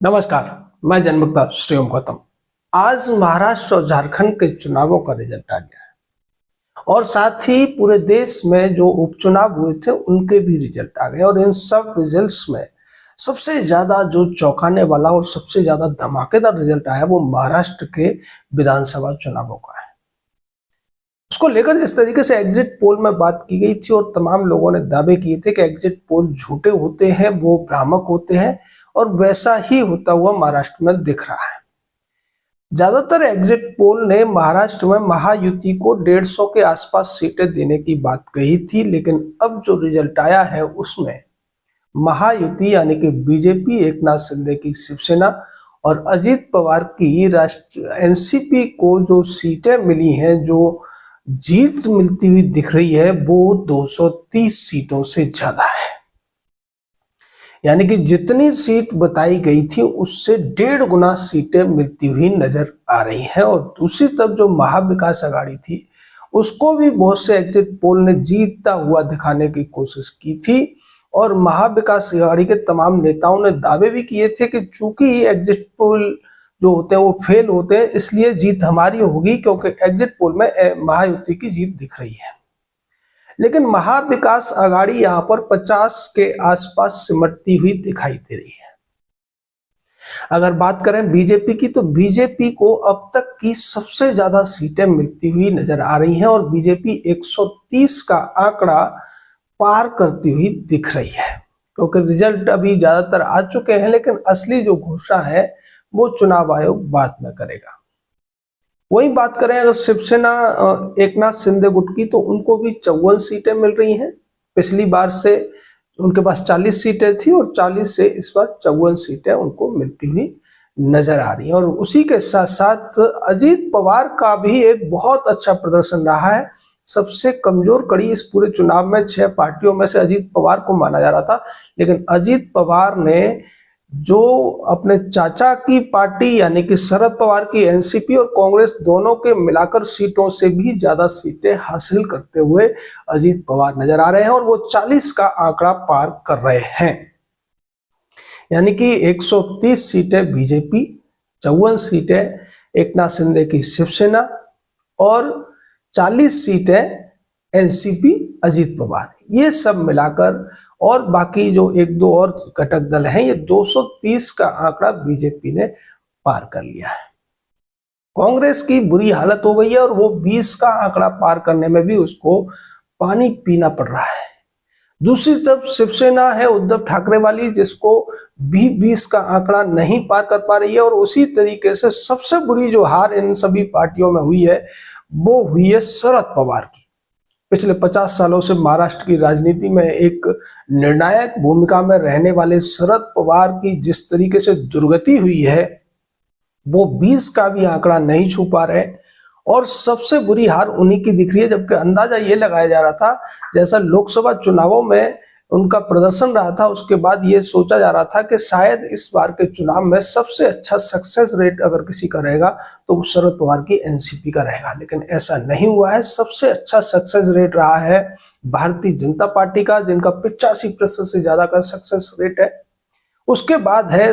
नमस्कार। मैं जन्मकता श्रीओम गौतम। आज महाराष्ट्र और झारखंड के चुनावों का रिजल्ट आ गया है और साथ ही पूरे देश में जो उपचुनाव हुए थे उनके भी रिजल्ट आ गए और इन सब रिजल्ट्स में सबसे ज्यादा जो चौंकाने वाला और सबसे ज्यादा धमाकेदार रिजल्ट आया वो महाराष्ट्र के विधानसभा चुनावों का है। उसको लेकर जिस तरीके से एग्जिट पोल में बात की गई थी और तमाम लोगों ने दावे किए थे कि एग्जिट पोल झूठे होते हैं, वो भ्रामक होते हैं, और वैसा ही होता हुआ महाराष्ट्र में दिख रहा है। ज्यादातर एग्जिट पोल ने महाराष्ट्र में महायुति को 150 के आसपास सीटें देने की बात कही थी, लेकिन अब जो रिजल्ट आया है उसमें महायुति यानी कि बीजेपी, एकनाथ शिंदे की शिवसेना और अजित पवार की राष्ट्र एनसीपी को जो सीटें मिली हैं, जो जीत मिलती हुई दिख रही है, वो 230 सीटों से ज्यादा है। यानी कि जितनी सीट बताई गई थी उससे 1.5 गुना सीटें मिलती हुई नजर आ रही हैं। और दूसरी तरफ जो महाविकास आघाड़ी थी उसको भी बहुत से एग्जिट पोल ने जीतता हुआ दिखाने की कोशिश की थी और महाविकास आघाड़ी के तमाम नेताओं ने दावे भी किए थे कि चूंकि एग्जिट पोल जो होते हैं वो फेल होते हैं, इसलिए जीत हमारी होगी, क्योंकि एग्जिट पोल में महायुति की जीत दिख रही है। लेकिन महाविकास आघाड़ी यहां पर 50 के आसपास सिमटती हुई दिखाई दे रही है। अगर बात करें बीजेपी की, तो बीजेपी को अब तक की सबसे ज्यादा सीटें मिलती हुई नजर आ रही हैं और बीजेपी 130 का आंकड़ा पार करती हुई दिख रही है, क्योंकि रिजल्ट अभी ज्यादातर आ चुके हैं, लेकिन असली जो घोषणा है वो चुनाव आयोग बाद में करेगा। वही बात करें अगर शिवसेना एकनाथ शिंदे गुट की, तो उनको भी 54 सीटें मिल रही हैं। पिछली बार से उनके पास 40 सीटें थी और 40 से इस बार 54 सीटें उनको मिलती हुई नजर आ रही हैं। और उसी के साथ साथ अजित पवार का भी एक बहुत अच्छा प्रदर्शन रहा है। सबसे कमजोर कड़ी इस पूरे चुनाव में 6 पार्टियों में से अजित पवार को माना जा रहा था, लेकिन अजित पवार ने जो अपने चाचा की पार्टी यानी कि शरद पवार की एनसीपी और कांग्रेस दोनों के मिलाकर सीटों से भी ज्यादा सीटें हासिल करते हुए अजित पवार नजर आ रहे हैं और वो 40 का आंकड़ा पार कर रहे हैं। यानी कि 130 सीटें बीजेपी, 54 सीटें एकनाथ शिंदे की शिवसेना और 40 सीटें एनसीपी अजित पवार, ये सब मिलाकर और बाकी जो एक दो और घटक दल हैं, ये 230 का आंकड़ा बीजेपी ने पार कर लिया है। कांग्रेस की बुरी हालत हो गई है और वो 20 का आंकड़ा पार करने में भी उसको पानी पीना पड़ रहा है। दूसरी तरफ शिवसेना है उद्धव ठाकरे वाली, जिसको भी 20 का आंकड़ा नहीं पार कर पा रही है। और उसी तरीके से सबसे बुरी जो हार इन सभी पार्टियों में हुई है वो हुई है शरद पवार की। पिछले 50 सालों से महाराष्ट्र की राजनीति में एक निर्णायक भूमिका में रहने वाले शरद पवार की जिस तरीके से दुर्गति हुई है, वो 20 का भी आंकड़ा नहीं छू पा रहे और सबसे बुरी हार उन्हीं की दिख रही है। जबकि अंदाजा ये लगाया जा रहा था, जैसा लोकसभा चुनावों में उनका प्रदर्शन रहा था, उसके बाद ये सोचा जा रहा था कि शायद इस बार के चुनाव में सबसे अच्छा सक्सेस रेट अगर किसी का रहेगा तो शरद पवार की एनसीपी का रहेगा, लेकिन ऐसा नहीं हुआ है। सबसे अच्छा सक्सेस रेट रहा है भारतीय जनता पार्टी का, जिनका 85% से ज्यादा का सक्सेस रेट है। उसके बाद है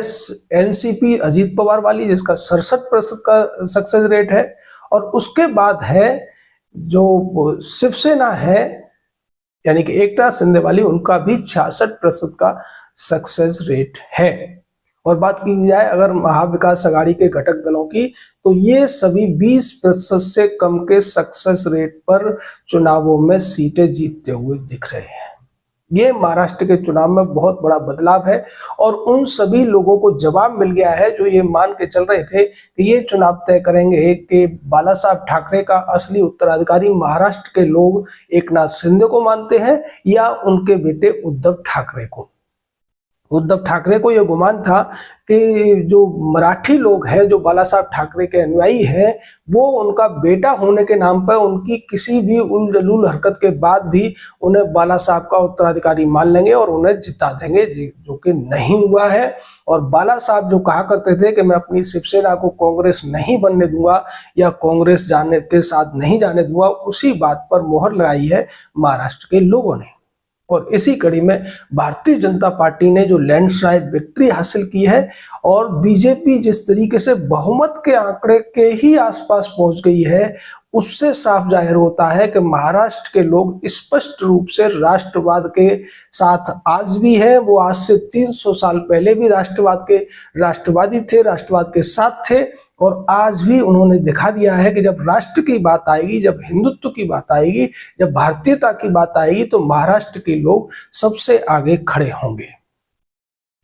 एनसीपी अजित पवार वाली, जिसका 67% का सक्सेस रेट है। और उसके बाद है जो शिवसेना है यानी कि एकनाथ शिंदे वाली, उनका भी 66% का सक्सेस रेट है। और बात की जाए अगर महाविकास आघाड़ी के घटक दलों की, तो ये सभी 20% से कम के सक्सेस रेट पर चुनावों में सीटें जीतते हुए दिख रहे हैं। ये महाराष्ट्र के चुनाव में बहुत बड़ा बदलाव है और उन सभी लोगों को जवाब मिल गया है जो ये मान के चल रहे थे कि ये चुनाव तय करेंगे कि बाला साहब ठाकरे का असली उत्तराधिकारी महाराष्ट्र के लोग एकनाथ शिंदे को मानते हैं या उनके बेटे उद्धव ठाकरे को। उद्धव ठाकरे को यह गुमान था कि जो मराठी लोग हैं, जो बाला साहब ठाकरे के अनुयायी हैं, वो उनका बेटा होने के नाम पर उनकी किसी भी उल हरकत के बाद भी उन्हें बाला साहब का उत्तराधिकारी मान लेंगे और उन्हें जिता देंगे, जो कि नहीं हुआ है। और बाला साहब जो कहा करते थे कि मैं अपनी शिवसेना को कांग्रेस नहीं बनने दूंगा या कांग्रेस जाने के साथ नहीं जाने दूंगा, उसी बात पर मोहर लगाई है महाराष्ट्र के लोगों ने। और इसी कड़ी में भारतीय जनता पार्टी ने जो लैंडस्लाइड विक्ट्री हासिल की है और बीजेपी जिस तरीके से बहुमत के आंकड़े के ही आसपास पहुंच गई है, उससे साफ जाहिर होता है कि महाराष्ट्र के लोग स्पष्ट रूप से राष्ट्रवाद के साथ आज भी हैं। वो आज से 300 साल पहले भी राष्ट्रवादी थे, राष्ट्रवाद के साथ थे और आज भी उन्होंने दिखा दिया है कि जब राष्ट्र की बात आएगी, जब हिंदुत्व की बात आएगी, जब भारतीयता की बात आएगी तो महाराष्ट्र के लोग सबसे आगे खड़े होंगे।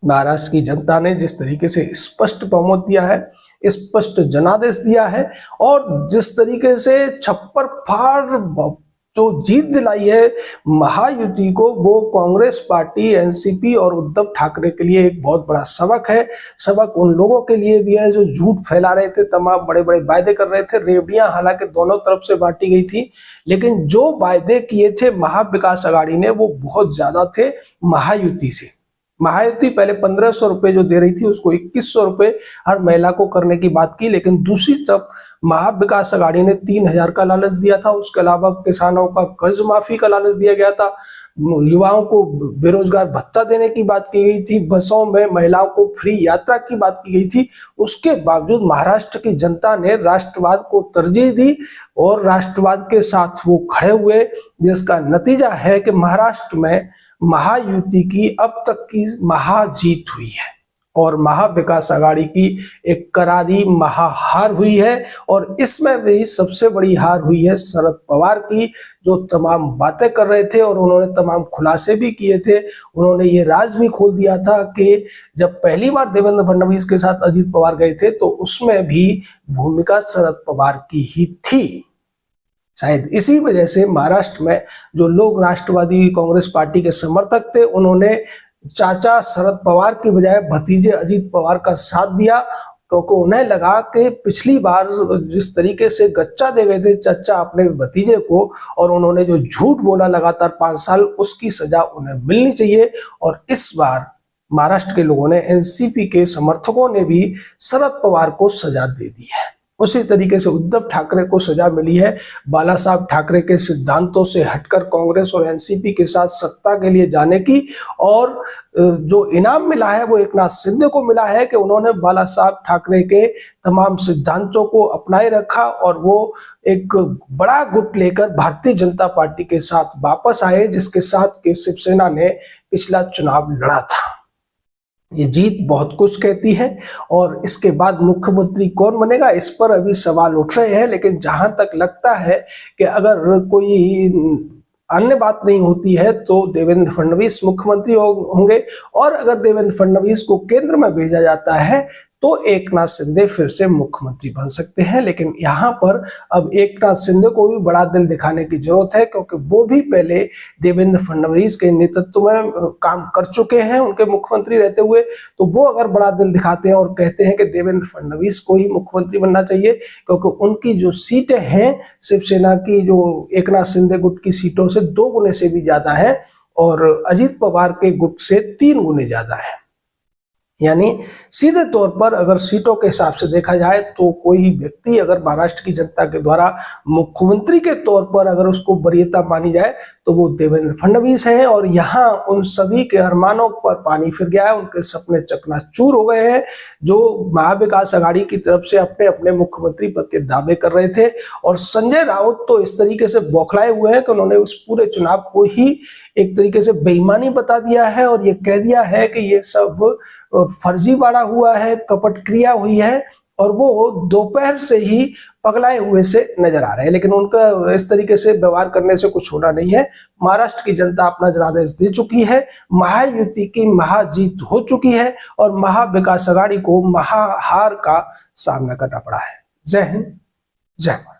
महाराष्ट्र की जनता ने जिस तरीके से स्पष्ट बहुमत दिया है, स्पष्ट जनादेश दिया है और जिस तरीके से छप्पर फाड़ जो जीत दिलाई है महायुति को, वो कांग्रेस पार्टी, एनसीपी और उद्धव ठाकरे के लिए एक बहुत बड़ा सबक है। सबक उन लोगों के लिए भी है जो झूठ फैला रहे थे, तमाम बड़े बड़े वायदे कर रहे थे। रेवड़ियां हालांकि दोनों तरफ से बांटी गई थी, लेकिन जो वायदे किए थे महाविकास अघाड़ी ने वो बहुत ज्यादा थे महायुति से। महायुति पहले 1500 रुपए जो दे रही थी उसको 2100 रुपए हर महिला को करने की बात की, लेकिन दूसरी तरफ महाविकास अघाड़ी ने 3000 का लालच दिया था। उसके अलावा किसानों का कर्ज माफी का लालच दिया गया था, युवाओं को बेरोजगार भत्ता देने की बात की गई थी, बसों में महिलाओं को फ्री यात्रा की बात की गई थी। उसके बावजूद महाराष्ट्र की जनता ने राष्ट्रवाद को तरजीह दी और राष्ट्रवाद के साथ वो खड़े हुए, जिसका नतीजा है कि महाराष्ट्र में महायुति की अब तक की महाजीत हुई है और महाविकास अघाड़ी की एक करारी महाहार हुई है। और इसमें भी सबसे बड़ी हार हुई है शरद पवार की, जो तमाम बातें कर रहे थे और उन्होंने तमाम खुलासे भी किए थे। उन्होंने ये राज भी खोल दिया था कि जब पहली बार देवेंद्र फडणवीस के साथ अजीत पवार गए थे तो उसमें भी भूमिका शरद पवार की ही थी। शायद इसी वजह से महाराष्ट्र में जो लोग राष्ट्रवादी कांग्रेस पार्टी के समर्थक थे, उन्होंने चाचा शरद पवार की बजाय भतीजे अजीत पवार का साथ दिया, क्योंकि उन्हें लगा कि पिछली बार जिस तरीके से गच्चा दे गए थे चाचा अपने भतीजे को और उन्होंने जो झूठ बोला लगातार 5 साल, उसकी सजा उन्हें मिलनी चाहिए। और इस बार महाराष्ट्र के लोगों ने, एनसीपी के समर्थकों ने भी शरद पवार को सजा दे दी है। उसी तरीके से उद्धव ठाकरे को सजा मिली है बाला साहब ठाकरे के सिद्धांतों से हटकर कांग्रेस और एनसीपी के साथ सत्ता के लिए जाने की, और जो इनाम मिला है वो एकनाथ शिंदे को मिला है कि उन्होंने बाला साहब ठाकरे के तमाम सिद्धांतों को अपनाए रखा और वो एक बड़ा गुट लेकर भारतीय जनता पार्टी के साथ वापस आए, जिसके साथ के शिवसेना ने पिछला चुनाव लड़ा था। ये जीत बहुत कुछ कहती है और इसके बाद मुख्यमंत्री कौन बनेगा इस पर अभी सवाल उठ रहे हैं, लेकिन जहां तक लगता है कि अगर कोई अन्य बात नहीं होती है तो देवेंद्र फडणवीस मुख्यमंत्री होंगे और अगर देवेंद्र फडणवीस को केंद्र में भेजा जाता है तो एकनाथ शिंदे फिर से मुख्यमंत्री बन सकते हैं। लेकिन यहाँ पर अब एकनाथ शिंदे को भी बड़ा दिल दिखाने की जरूरत है, क्योंकि वो भी पहले देवेंद्र फडणवीस के नेतृत्व में काम कर चुके हैं उनके मुख्यमंत्री रहते हुए। तो वो अगर बड़ा दिल दिखाते हैं और कहते हैं कि देवेंद्र फडणवीस को ही मुख्यमंत्री बनना चाहिए, क्योंकि उनकी जो सीटें हैं शिवसेना की, जो एकनाथ शिंदे गुट की सीटों से 2 गुने से भी ज्यादा है और अजीत पवार के गुट से 3 गुने ज्यादा है। यानी सीधे तौर पर अगर सीटों के हिसाब से देखा जाए तो कोई व्यक्ति अगर महाराष्ट्र की जनता के द्वारा मुख्यमंत्री के तौर पर अगर उसको वरीयता मानी जाए तो वो देवेंद्र फडणवीस हैं। और यहाँ उन सभी के अरमानों पर पानी फिर गया है, उनके सपने चकनाचूर हो गए हैं, जो महाविकास अघाड़ी की तरफ से अपने अपने मुख्यमंत्री पद के दावे कर रहे थे। और संजय राउत तो इस तरीके से बौखलाए हुए हैं कि उन्होंने उस पूरे चुनाव को ही एक तरीके से बेईमानी बता दिया है और ये कह दिया है कि ये सब फर्जीवाड़ा हुआ है, कपट क्रिया हुई है, और वो दोपहर से ही पगलाए हुए से नजर आ रहे हैं। लेकिन उनका इस तरीके से व्यवहार करने से कुछ होना नहीं है। महाराष्ट्र की जनता अपना जनादेश दे चुकी है, महायुति की महाजीत हो चुकी है और महाविकास अघाड़ी को महाहार का सामना करना पड़ा है। जय हिंद, जय भारत।